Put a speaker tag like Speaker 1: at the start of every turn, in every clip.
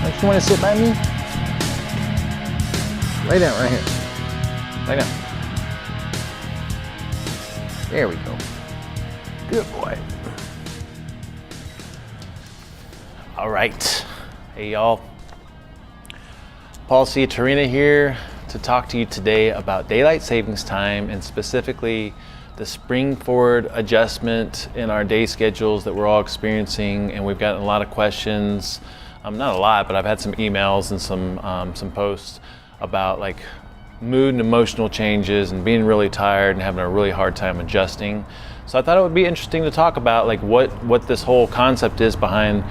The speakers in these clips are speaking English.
Speaker 1: Don't you want to sit by me? Lay down right here. Lay down. There we go. Good boy. All right. Hey, y'all. Paul C. Torina here to talk to you today about daylight savings time and specifically the spring forward adjustment in our day schedules that we're all experiencing. And we've gotten a lot of questions. Not a lot, but I've had some emails and some posts about like mood and emotional changes and being really tired and having a really hard time adjusting. So I thought it would be interesting to talk about like what this whole concept is behind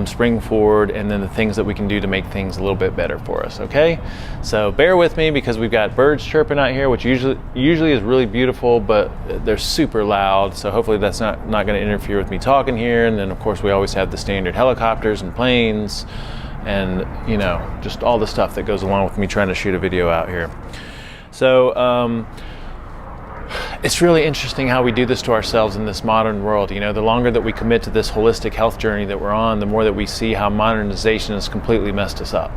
Speaker 1: spring forward and then the things that we can do to make things a little bit better for us, okay? So bear with me because we've got birds chirping out here, which usually is really beautiful, but they're super loud. So hopefully that's not gonna interfere with me talking here. And then of course we always have the standard helicopters and planes and you know, just all the stuff that goes along with me trying to shoot a video out here. So it's really interesting how we do this to ourselves in this modern world. You know, the longer that we commit to this holistic health journey that we're on, the more that we see how modernization has completely messed us up.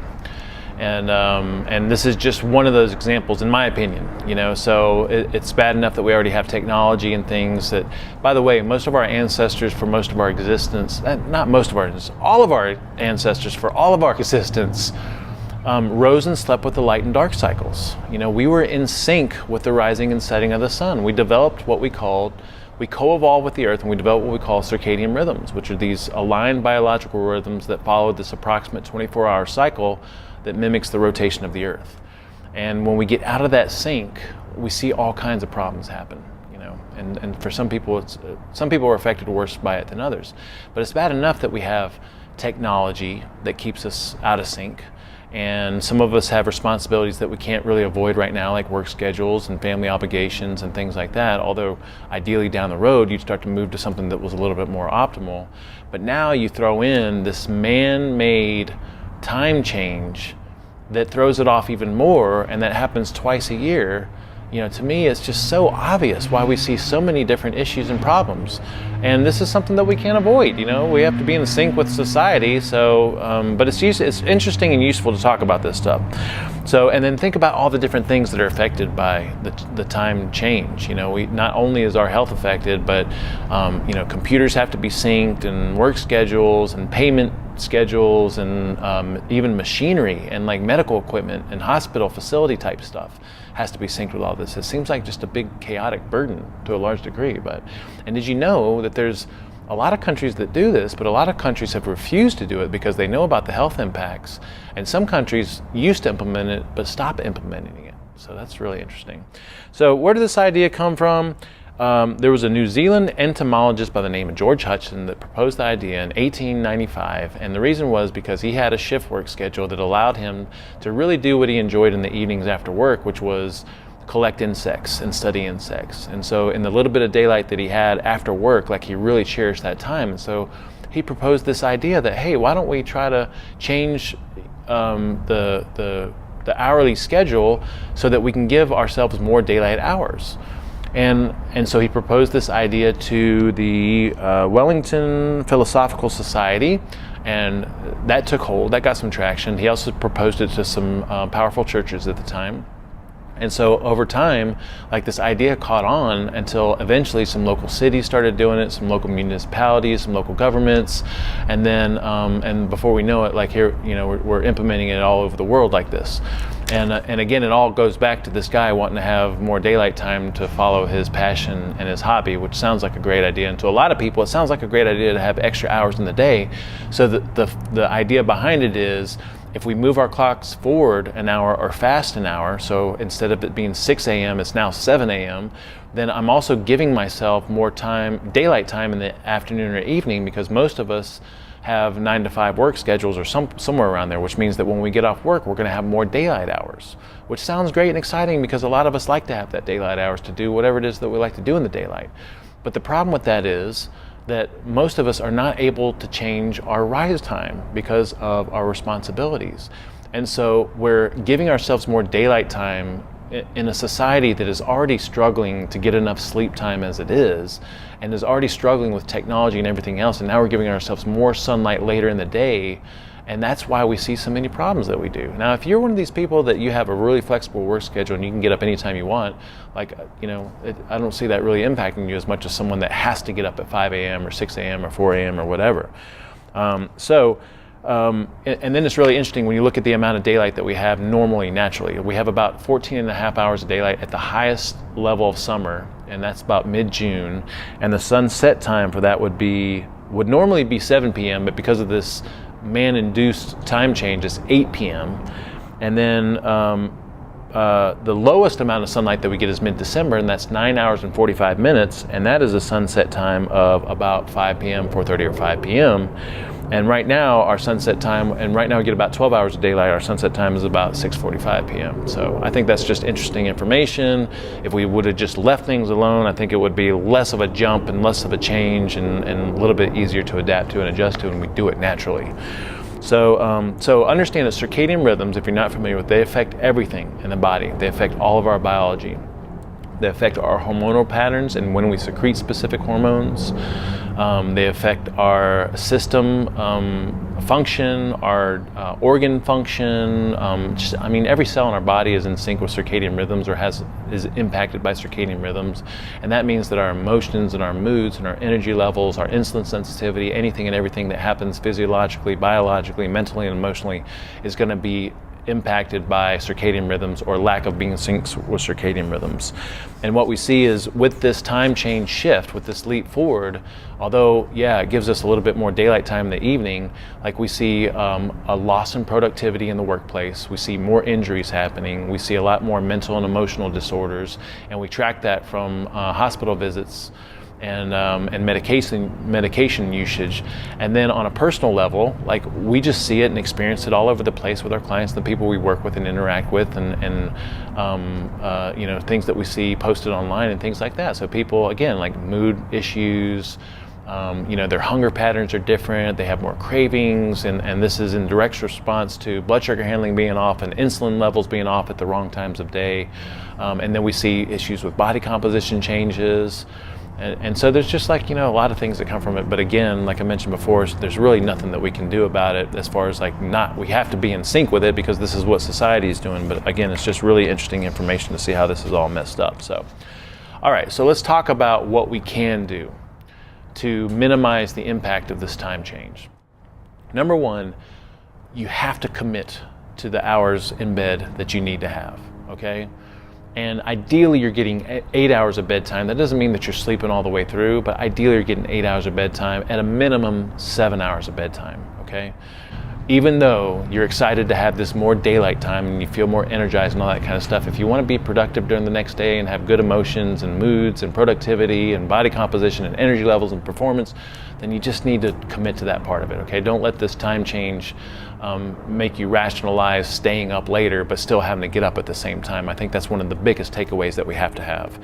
Speaker 1: And this is just one of those examples, in my opinion. You know, so it's bad enough that we already have technology and things that, by the way, most of our ancestors for most of our existence, all of our ancestors for all of our existence, rose and slept with the light and dark cycles. You know, we were in sync with the rising and setting of the sun. We developed we co-evolved with the earth and we developed what we call circadian rhythms, which are these aligned biological rhythms that follow this approximate 24-hour cycle that mimics the rotation of the earth. And when we get out of that sync, we see all kinds of problems happen. You know, and for some people, some people are affected worse by it than others. But it's bad enough that we have technology that keeps us out of sync. And some of us have responsibilities that we can't really avoid right now, like work schedules and family obligations and things like that. Although ideally down the road, you'd start to move to something that was a little bit more optimal. But now you throw in this man-made time change that throws it off even more, and that happens twice a year. You know, to me, it's just so obvious why we see so many different issues and problems. And this is something that we can't avoid. You know, we have to be in sync with society. So, but it's interesting and useful to talk about this stuff. So, and then think about all the different things that are affected by the time change. You know, not only is our health affected, but, you know, computers have to be synced and work schedules and payment schedules and even machinery and like medical equipment and hospital facility type stuff has to be synced with all this. It seems like just a big chaotic burden to a large degree. And did you know that there's a lot of countries that do this, but a lot of countries have refused to do it because they know about the health impacts. And some countries used to implement it, but stopped implementing it. So that's really interesting. So where did this idea come from? There was a New Zealand entomologist by the name of George Hudson that proposed the idea in 1895, and the reason was because he had a shift work schedule that allowed him to really do what he enjoyed in the evenings after work, which was collect insects and study insects. And so in the little bit of daylight that he had after work, like he really cherished that time. And so he proposed this idea that, hey, why don't we try to change the hourly schedule so that we can give ourselves more daylight hours. And so he proposed this idea to the Wellington Philosophical Society, and that took hold, that got some traction. He also proposed it to some powerful churches at the time. And so over time, like this idea caught on until eventually some local cities started doing it, some local municipalities, some local governments, and then and before we know it, like here, you know, we're implementing it all over the world like this. And again, it all goes back to this guy wanting to have more daylight time to follow his passion and his hobby, which sounds like a great idea. And to a lot of people, it sounds like a great idea to have extra hours in the day. So the idea behind it is, if we move our clocks forward an hour or fast an hour, so instead of it being 6 a.m., it's now 7 a.m., then I'm also giving myself more time, daylight time in the afternoon or evening, because most of us have 9 to 5 work schedules or somewhere around there, which means that when we get off work, we're going to have more daylight hours, which sounds great and exciting because a lot of us like to have that daylight hours to do whatever it is that we like to do in the daylight. But the problem with that is that most of us are not able to change our rise time because of our responsibilities. And so we're giving ourselves more daylight time in a society that is already struggling to get enough sleep time as it is, and is already struggling with technology and everything else, and now we're giving ourselves more sunlight later in the day, And that's why we see so many problems that we do. Now, if you're one of these people that you have a really flexible work schedule and you can get up anytime you want, like, I don't see that really impacting you as much as someone that has to get up at 5 a.m. or 6 a.m. or 4 a.m. or whatever. And then it's really interesting when you look at the amount of daylight that we have normally, naturally. We have about 14 and a half hours of daylight at the highest level of summer, and that's about mid-June. And the sunset time for that would normally be 7 p.m., but because of this man-induced time change, it's 8 p.m. And then the lowest amount of sunlight that we get is mid-December, and that's 9 hours and 45 minutes, and that is a sunset time of about 5 p.m., 4:30 or 5 p.m. And right now, our sunset time, and right now we get about 12 hours of daylight, our sunset time is about 6:45 p.m. So I think that's just interesting information. If we would have just left things alone, I think it would be less of a jump and less of a change and a little bit easier to adapt to and adjust to, and we do it naturally. So understand that circadian rhythms, if you're not familiar with, they affect everything in the body. They affect all of our biology. They affect our hormonal patterns and when we secrete specific hormones. They affect our system function, our organ function. Every cell in our body is in sync with circadian rhythms or is impacted by circadian rhythms. And that means that our emotions and our moods and our energy levels, our insulin sensitivity, anything and everything that happens physiologically, biologically, mentally, and emotionally is going to be impacted by circadian rhythms or lack of being in sync with circadian rhythms. And what we see is with this time change shift, with this leap forward, although, it gives us a little bit more daylight time in the evening, like we see a loss in productivity in the workplace, we see more injuries happening, we see a lot more mental and emotional disorders, and we track that from hospital visits and medication usage. And then on a personal level, like we just see it and experience it all over the place with our clients, the people we work with and interact with, and things that we see posted online and things like that. So people, again, like mood issues, their hunger patterns are different, they have more cravings, and this is in direct response to blood sugar handling being off and insulin levels being off at the wrong times of day. And then we see issues with body composition changes. And so there's just a lot of things that come from it. But again, like I mentioned before, there's really nothing that we can do about it as far as we have to be in sync with it because this is what society is doing. But again, it's just really interesting information to see how this is all messed up. So, all right, so let's talk about what we can do to minimize the impact of this time change. Number one, you have to commit to the hours in bed that you need to have, okay? And ideally you're getting 8 hours of bedtime. That doesn't mean that you're sleeping all the way through, but ideally you're getting 8 hours of bedtime, at a minimum 7 hours of bedtime, okay? Even though you're excited to have this more daylight time and you feel more energized and all that kind of stuff, if you want to be productive during the next day and have good emotions and moods and productivity and body composition and energy levels and performance, then you just need to commit to that part of it, okay? Don't let this time change make you rationalize staying up later but still having to get up at the same time. I think that's one of the biggest takeaways that we have to have.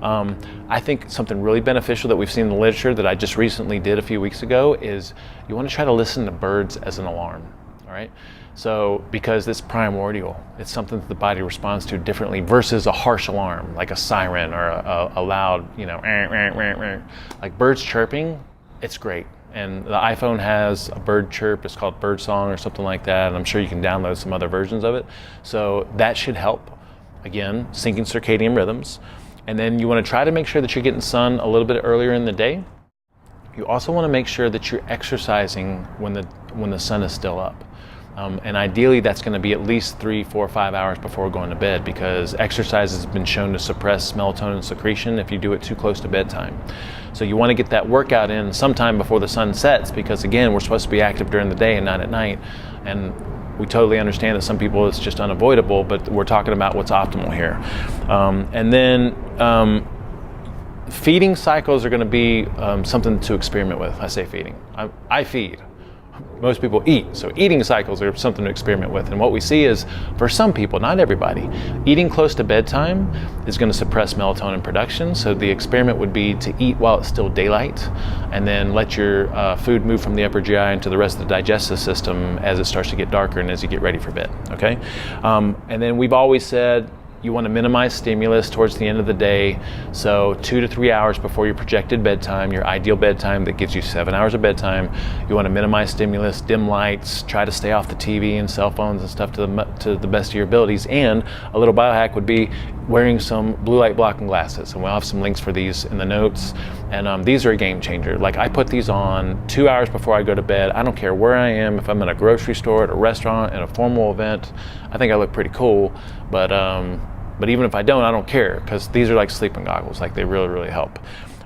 Speaker 1: I think something really beneficial that we've seen in the literature that I just recently did a few weeks ago is you want to try to listen to birds as an alarm, all right? So, because it's primordial, it's something that the body responds to differently versus a harsh alarm, like a siren or a loud, like birds chirping, it's great. And the iPhone has a bird chirp, it's called Bird Song or something like that, and I'm sure you can download some other versions of it. So that should help, again, syncing circadian rhythms. And then you want to try to make sure that you're getting sun a little bit earlier in the day. You also want to make sure that you're exercising when the sun is still up. And ideally that's going to be at least 3, 4, 5 hours before going to bed, because exercise has been shown to suppress melatonin secretion if you do it too close to bedtime. So you want to get that workout in sometime before the sun sets, because again, we're supposed to be active during the day and not at night. And we totally understand that some people it's just unavoidable, but we're talking about what's optimal here. And then feeding cycles are going to be something to experiment with. I say feeding. I feed. Most people eat, so eating cycles are something to experiment with. And what we see is, for some people, not everybody, eating close to bedtime is going to suppress melatonin production. So the experiment would be to eat while it's still daylight, and then let your food move from the upper GI into the rest of the digestive system as it starts to get darker and as you get ready for bed, okay? And then we've always said, You want to minimize stimulus towards the end of the day. So 2 to 3 hours before your projected bedtime, your ideal bedtime that gives you 7 hours of bedtime, you want to minimize stimulus, dim lights, try to stay off the TV and cell phones and stuff to the best of your abilities. And a little biohack would be wearing some blue light blocking glasses. And we'll have some links for these in the notes. And these are a game changer. Like, I put these on 2 hours before I go to bed. I don't care where I am, if I'm in a grocery store, at a restaurant, in a formal event. I think I look pretty cool, but even if I don't care, because these are like sleeping goggles. Like, they really, really help.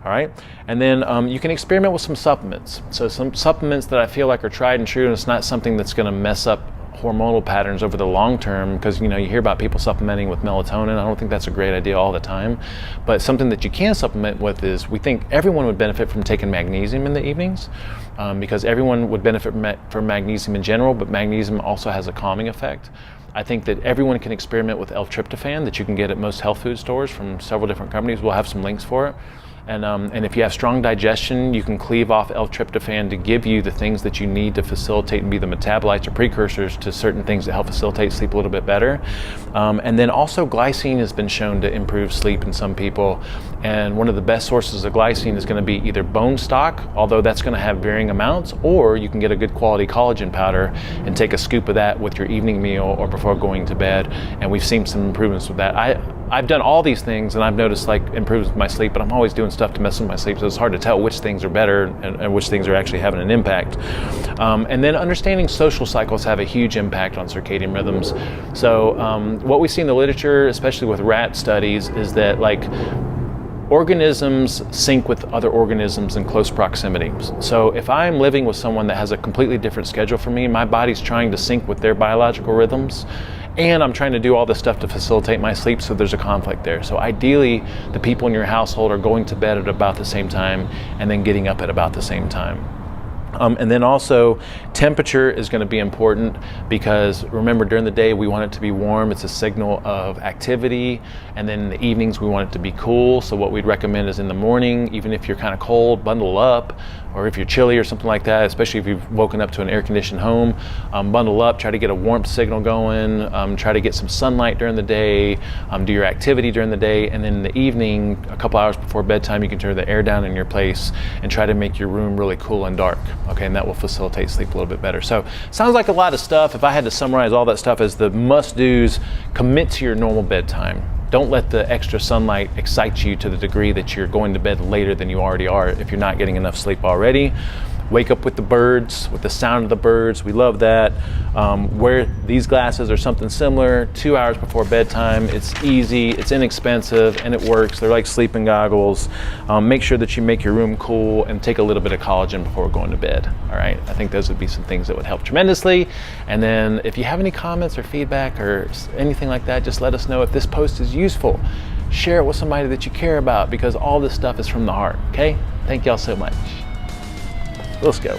Speaker 1: All right, and then you can experiment with some supplements. So some supplements that I feel like are tried and true, and it's not something that's going to mess up hormonal patterns over the long term, because you hear about people supplementing with melatonin. I don't think that's a great idea all the time, but something that you can supplement with is, we think everyone would benefit from taking magnesium in the evenings, because everyone would benefit from magnesium in general, but magnesium also has a calming effect. I think that everyone can experiment with L-tryptophan that you can get at most health food stores from several different companies. We'll have some links for it. And if you have strong digestion, you can cleave off L-tryptophan to give you the things that you need to facilitate and be the metabolites or precursors to certain things that help facilitate sleep a little bit better. And then also, glycine has been shown to improve sleep in some people. And one of the best sources of glycine is going to be either bone stock, although that's going to have varying amounts, or you can get a good quality collagen powder and take a scoop of that with your evening meal or before going to bed. And we've seen some improvements with that. I've done all these things and I've noticed like improvements with my sleep, but I'm always doing stuff to mess with my sleep, so it's hard to tell which things are better and which things are actually having an impact. And then understanding social cycles have a huge impact on circadian rhythms. So what we see in the literature, especially with rat studies, is that like organisms sync with other organisms in close proximity. So if I'm living with someone that has a completely different schedule from me, my body's trying to sync with their biological rhythms, and I'm trying to do all this stuff to facilitate my sleep, so there's a conflict there. So ideally, the people in your household are going to bed at about the same time and then getting up at about the same time. And then also, temperature is going to be important, because remember, during the day we want it to be warm. It's a signal of activity. And then in the evenings we want it to be cool. So what we'd recommend is in the morning, even if you're kind of cold, bundle up. Or if you're chilly or something like that, especially if you've woken up to an air-conditioned home, bundle up, try to get a warmth signal going, try to get some sunlight during the day, do your activity during the day, and then in the evening, a couple hours before bedtime, you can turn the air down in your place and try to make your room really cool and dark, okay, and that will facilitate sleep a little bit better. So, sounds like a lot of stuff. If I had to summarize all that stuff as the must-dos, commit to your normal bedtime. Don't let the extra sunlight excite you to the degree that you're going to bed later than you already are if you're not getting enough sleep already. Wake up with the birds, with the sound of the birds. We love that. Wear these glasses or something similar 2 hours before bedtime. It's easy, it's inexpensive, and it works. They're like sleeping goggles. Make sure that you make your room cool and take a little bit of collagen before going to bed. All right, I think those would be some things that would help tremendously. And then if you have any comments or feedback or anything like that, just let us know. If this post is useful, share it with somebody that you care about, because all this stuff is from the heart, okay? Thank y'all so much. Let's go.